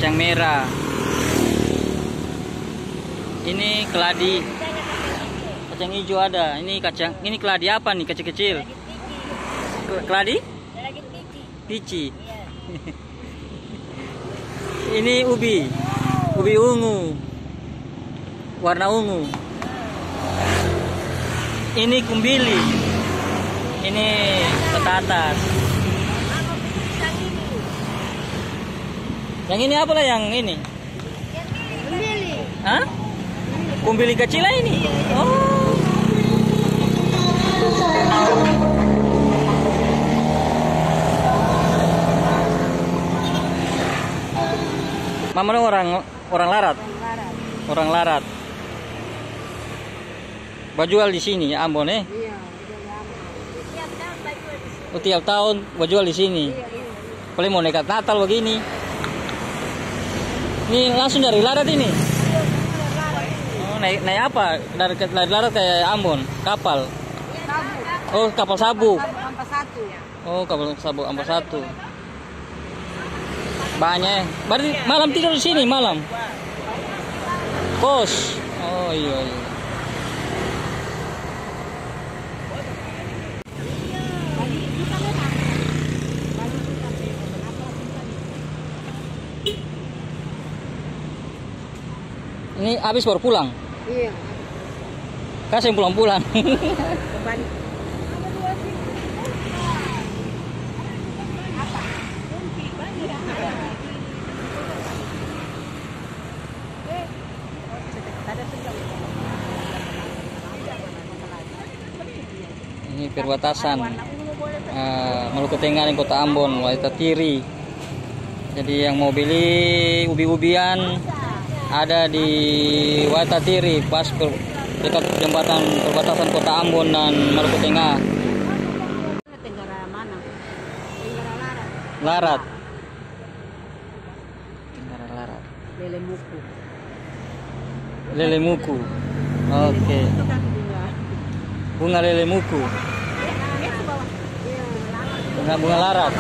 kacang merah. Ini keladi. Kacang hijau ada. Ini kacang, ini keladi apa nih kecil-kecil? Keladi? Pici. Ini ubi. Ubi ungu. Warna ungu. Ini kumbili. Ini petatas. Yang ini apa lah yang ini? Kumbili. Hah? Kumbili kecil lah ini. Oh. Mama dong orang Larat. Orang Larat. Jual di sini Ambon Iya, tiap tahun jual di sini. Paling mau nekat Natal begini. Ini langsung dari Larat ini. Oh, naik apa? Dari Larat kayak Ambon, kapal. Oh, kapal sabu. Oh, kapal sabu Ampas 1. Banyak. Berarti malam tidur di sini malam. Kos. Oh iya. Ini habis baru pulang. Iya. Kasih pulang-pulang. Ini perbatasan Maluku Tengah dan Kota Ambon, Waitah Tiri. Jadi yang mau beli ubi-ubian ada di Waitah Tiri, pas dekat jembatan perbatasan Kota Ambon dan Maluku Tengah. Tenggara mana? Tenggara Larat. Larat. Tenggara Larat. Lelemuku. Lelemuku. Oke. Itu kan bunga. Bunga lelemuku. Itu bawah. Iya, Bunga Larat.